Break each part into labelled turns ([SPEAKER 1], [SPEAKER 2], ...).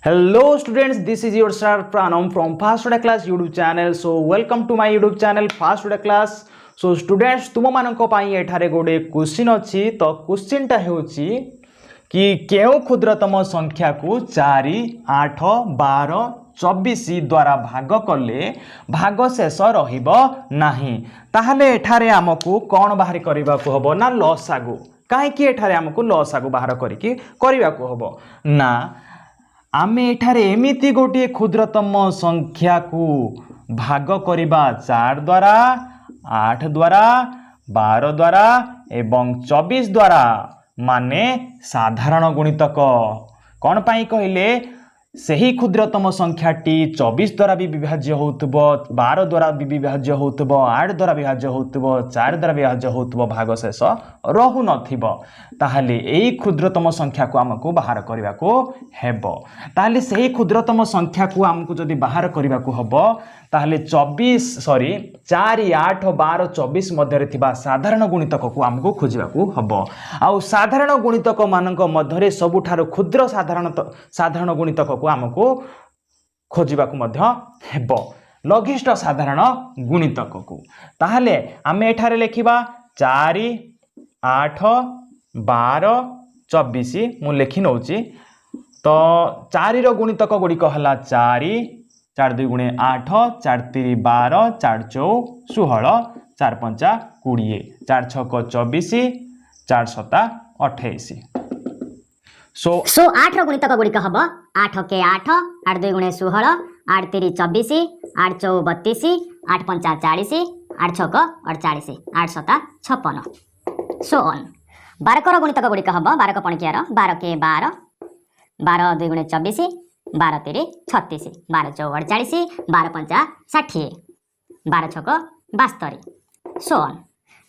[SPEAKER 1] Hello students, this is your sir Pranam from Fast Odia Class YouTube channel. So welcome to my YouTube channel Fast Odia Class. So students तुम मानक पाई एठारे गोटे question अच्छी तो question टा हेउची कि केउ क्षुद्रतम संख्या को 4 8 12 24 द्वारा भाग कले भाग शेष रहिबो नाही ताहले एठारे हमकु कोन बाहर करबा को हबो ना लसागु काहे कि एठारे हमकु लसागु बाहर करिकि करबा को हबो ना आमे एठारे एमिति गोटे क्षुद्रतम संख्या को भाग करिबा 4 द्वारा 8 द्वारा 12 द्वारा एवं 24 द्वारा माने साधारण गुणितक कौन पाई कहले सही क्षुद्रतम संख्याटी 24 द्वारा भी विभाज्य होतबो 12 द्वारा भी विभाज्य होतबो 8 द्वारा विभाज्य होतबो 4 द्वारा विभाज्य होतबो भाग शेष रहु नथिबो ताहले एई क्षुद्रतम संख्या को हमको बाहर करबा को हेबो ताहले सही क्षुद्रतम संख्या को हमको जदी बाहर करबा को हबो ताहले 4 8 12 24 मध्य थिबा साधारण गुणितक को हमको खोजबा को हबो आ साधारण गुणितक मानक मध्य सबुठारो क्षुद्र साधारण गुणितक को हमको खोजबा को मध्य हेबो लघिष्ठ साधारण गुणितक को ताहले आमे एठारे लेखिबा 4 8 12 24 मु लेखि नउची तो 4 रो गुणितक गुडी कहला 4 4 2 गुणे 8 4 3 12 4 4 16 4 5 20 4 6 24 4 7 28 सो
[SPEAKER 2] 8 रो गुणितक गुडी कहबो 8 के 8 8 2 गुणे 16 8 3 24 8 4 32 8 5 40 8 6 48 8 7 56 सो ऑन 12 को गुणितक गुडी कहबो 12 को पणकियार 12 के 12 12 2 गुणे 24 12 3 36 12 4 48 12 5 60 12 6 72 सो ऑन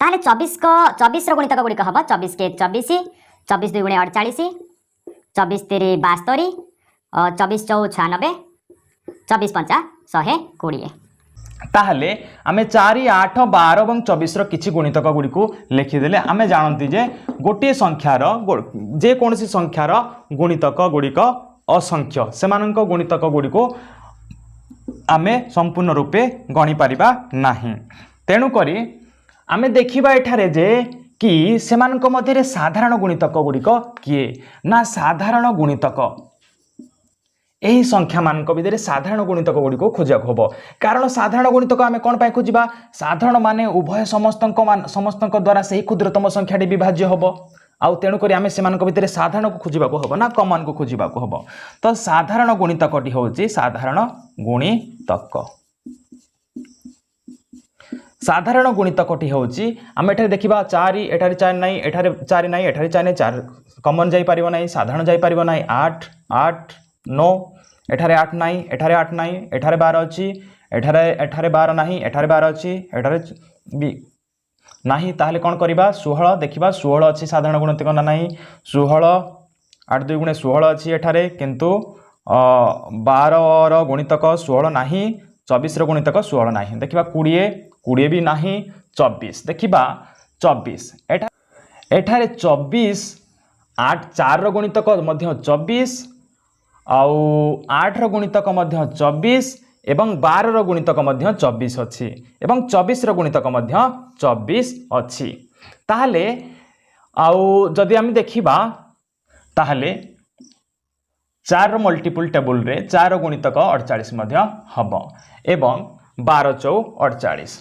[SPEAKER 2] ताले 24 रो गुणितक गुडी कहबो 24 के 24 24 2 गुणे 48 24 3 72 24 4 96 24 5 120
[SPEAKER 1] ताहले आमे 4 8 12 और 24 रो किछि गुणितक गुडी को लिखिदेले आमे जानती जे गोटे संख्यार जे कोनसी संख्यार गुणितक गुडिक असंख्य सेमानक गुणितक गुडी को आमे संपूर्ण रूपे गणी परिबा नाही तेनु करी आमे देखिबा एठारे जे कि सेमानक मध्यरे साधारण गुणितक गुडिक किए ना साधारण गुणितक एही संख्या मानक भितर साधारण गुणितक गुडी को खोजिया होबो कारण साधारण गुणितक आमे कोन पाई खोजिबा साधारण माने उभय समस्तक द्वारा सही क्षुद्रतम संख्याटी विभाज्य होबो आउ तेणु करी आमे सेमानक भितर साधारण को खोजिबा को होबो ना कमन को खोजिबा को होबो तो साधारण गुणितकटी होउची साधारण गुणितक साधारण गुणितकटी होउची आमे एठारे देखिबा 4 एठारे 4 नाही एठारे 4 नाही एठारे 4 नाही 4 कमन जाई परिबो नाही साधारण जाई परिबो नाही 8 8 9 एठारे 8 नाही एठारे 8 नाही एठारे 12 अछि एठारे 12 नाही एठारे 12 अछि एठारे बी नाही ताहले कोन करिबा 16 देखिबा 16 अछि साधारण गुणितक ना नाही 16 8 2 गुणे 16 अछि एठारे किंतु 12 रो गुणितक 16 नाही 24 रो गुणितक 16 नाही देखिबा 20 भी नाही 24 देखिबा 24 एठारे 24 8 4 रो गुणितक मध्य 24 आउ 8 रो गुणितक मध्य 24 एवं 12 रो गुणितक मध्य 24 अछि एवं 24 रो गुणितक मध्य 24 अछि ताहले आउ जदि हम देखिबा ताहले 4 रो मल्टीपल टेबल रे 4 रो गुणितक 48 मध्य हबो एवं 12 4 48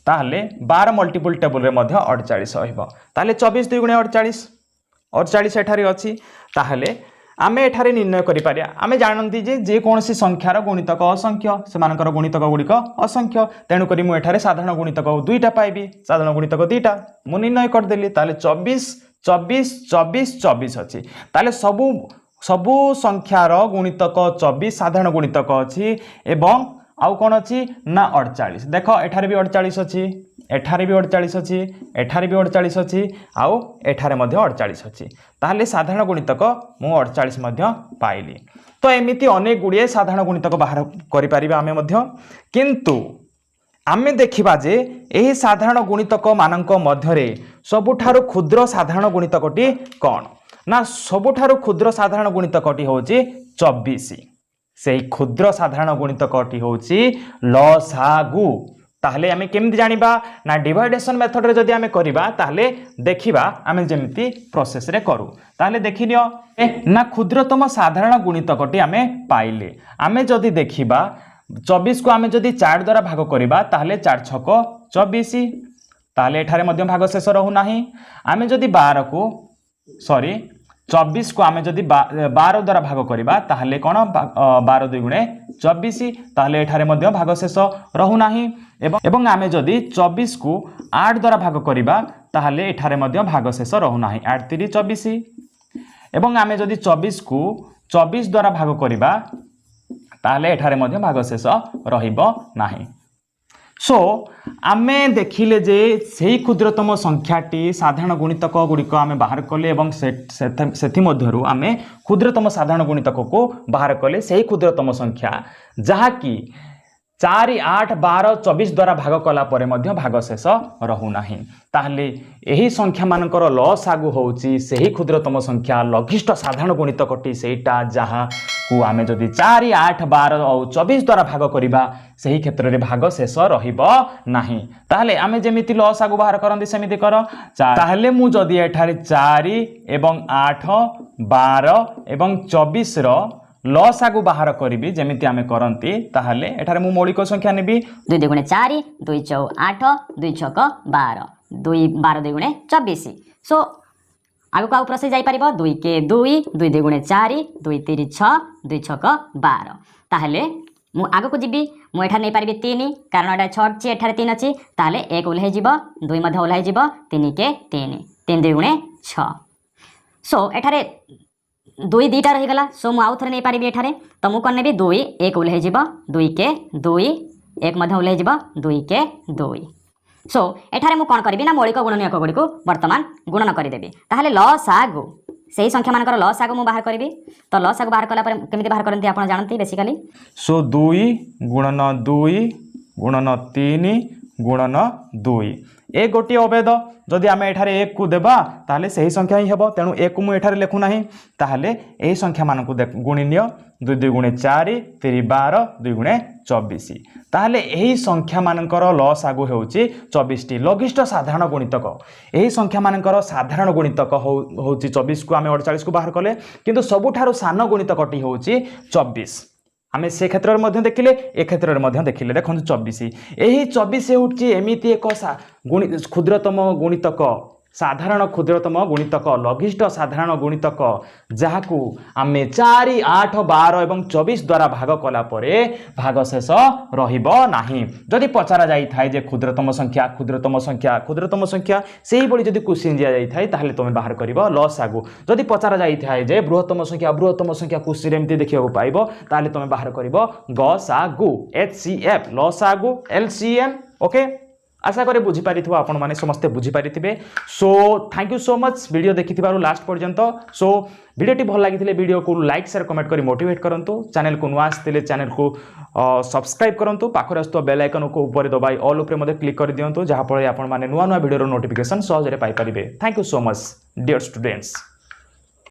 [SPEAKER 1] ताहले 12 मल्टीपल टेबल रे मध्य 48 होइबो ताहले 24 2 गुणे 48 48 एठारे अछि ताहले आमे एठारे निर्णय करि पारिया आमे जानंती जे कोनसी संख्यार गुणितक असंख्य सेमानकर गुणितक गुडिक असंख्य तेनु करी मु एठारे साधारण गुणितक दुईटा पाइबी साधारण गुणितक दुईटा मु निर्णय कर देली ताले 24 24 24 24 अछि ताले सबु संख्यार गुणितक 24 साधारण गुणितक अछि एवं आउ कोन अछि ना 48 देखो एठारे भी 48 अछि एठारे भी 48 अछि एठारे भी 48 अछि आउ एठारे मध्ये 48 अछि ताहले साधारण गुणितक मु 48 मध्ये पाइली तो एमिति अनेक गुडिये साधारण गुणितक बाहर करि परिबा आमे मध्ये किंतु आमे देखिबा जे एही साधारण गुणितक मानक मध्यरे सबुठारो क्षुद्र साधारण गुणितकटी कोन ना सबुठारु क्षुद्र साधारण गुणितकटी होची 24 सेही क्षुद्र साधारण गुणितकटी होची लसागु ताहले आमे केमति जानिबा ना डिवाइडेशन मेथड रे जदि आमे करिबा ताहले देखिबा आमे जेमति प्रोसेस रे करू ताहले देखिनियो ना क्षुद्रतम साधारण गुणितकटी आमे पाइले आमे जदि देखिबा 24 को आमे जदि 4 द्वारा भाग करिबा ताहले 4 छक 24 ताहले एठारे मध्य भाग शेष रहू नाही आमे जदि 12 को सॉरी 24 को आमे जदि 12 द्वारा भाग करिबा ताहले कोन 12 2 गुणे 24 ताहले एठारे मध्य भाग शेष रहू नाही एवं आमे जदि 24 को 8 द्वारा भाग करिबा ताहले एठारे मध्य भाग शेष रहू नाही 8 3 24 एवं आमे जदि 24 को 24 द्वारा भाग करिबा ताहले एठारे मध्य भाग शेष रहिबो नाही सो आमे देखिले जे सेही क्षुद्रतम संख्याटी साधारण गुणितक गुड़िक आमे बाहर कले एवं सेथि मध्यरु आमे क्षुद्रतम साधारण गुणितक को बाहर कले सेही क्षुद्रतम संख्या जहा कि 4 8 12 24 द्वारा भाग कला परे मध्य भाग शेष रहू नाही ताहले एही संख्या मानकर लसागु होउची सेही क्षुद्रतम संख्या लघिष्ठ साधारण गुणितकटी सेहीटा जहा को आमे जदि 4 8 12 और 24 द्वारा भाग करिबा सही क्षेत्र रे भाग शेष रहिबो नाही ताहले आमे जेमिति लसागु बाहर करंदी सेमिति कर ताहले मु जदि एठारे 4 एवं 8 12 एवं 24 रो लसागु बाहर करिबी जेमिति आमे करंती ताहले एठारे मु मौलिक संख्या नेबी
[SPEAKER 2] 2 2 4 2 4 8 2 6 12 2 12 2 गुणे 24 सो आगु को प्रोसेस जाई परिबो 2 के 2 2 2 गुणे 4 2 3 6 2 6 12 ताहले मु आगु को जिबी मु एठा नै परिबी 3 कारण एटा 6 छि एठारे 3 अछि ताहले 1 उल्हे जिवो 2 मध्ये उल्हे जिवो 3 के 3 3 2 गुणे 6 सो एठारे 2 2टा रही गला सो मु आउ थरे नै परिबी एठारे त मु कोन नेबी 2 1 उल्हे जिवो 2 के 2 1 मध्ये उल्हे जिवो 2 के 2 सो एठारे मु कोन करबी ना मौलिक गुणनीयक गुडी को वर्तमान गुणन करि देबी ताहले लसागु सेही संख्या मानकर लसागु मु बाहर करबी तो लसागु बाहर कला पर केमिति बाहर करंती आपण जानती बेसिकली
[SPEAKER 1] सो 2 गुणन 2 गुणन 3 गुणन 2 ए गोटी अभेद जदि आमे एठारे 1 को देबा ताहले सही संख्या ही हेबो तेनु 1 को मु एठारे लेखु नाही ताहले एही संख्या मानकु गुणिनिय 2 2 गुणे 4 3 12 2 गुणे 24 ताहले एही संख्या मानकर लसागु हेउची 24 टी लघिष्ठ साधारण गुणितक एही संख्या मानकर साधारण गुणितक होउची 24 को आमे 48 को बाहर कले किंतु सबुठारु सान गुणितकटी होउची 24 आमे से क्षेत्र में मध्य देखिले ए क्षेत्र में मध्य देखिले देखंतु 24 एही 24 हेउची एमिति एक क्षुद्रतम गुणितक साधारण क्षुद्रतम गुणितक लघिष्ठ साधारण गुणितक जहाकू आमे 4 8 12 एवं 24 द्वारा भाग कला परे भाग शेष रहिबो नाही जदि पचारा जाई थाए जे क्षुद्रतम संख्या क्षुद्रतम संख्या क्षुद्रतम संख्या सेही बडी जदि क्वेश्चन दिया जाई थाए ताहले तमे बाहर करिवो लसागु जदि पचारा जाई थाए जे बृहत्तम संख्या क्वेश्चन एमती देखिबो पाइबो ताहले तमे बाहर करिवो गसागु HCF लसागु LCM ओके आशा करे बुझी पारिथिबो आपण माने समस्त बुझी पारिथिबे so thank you so much video देखिथिबारु लास्ट पर्यंत सो वीडियोटी भल लागिथिले वीडियो को लाइक शेयर कमेंट करी मोटिवेट करंतु चैनल को नुआ आस्थिले चैनल को सब्सक्राइब करंतु पाखरे आस्तो बेल आइकन को ऊपर दबाई ऑल ऊपर मध्ये क्लिक कर दियंतु जहा पळे आपण माने नुआ नुआ वीडियो रो नोटिफिकेशन सहज रे पाई परिबे thank you so much dear students.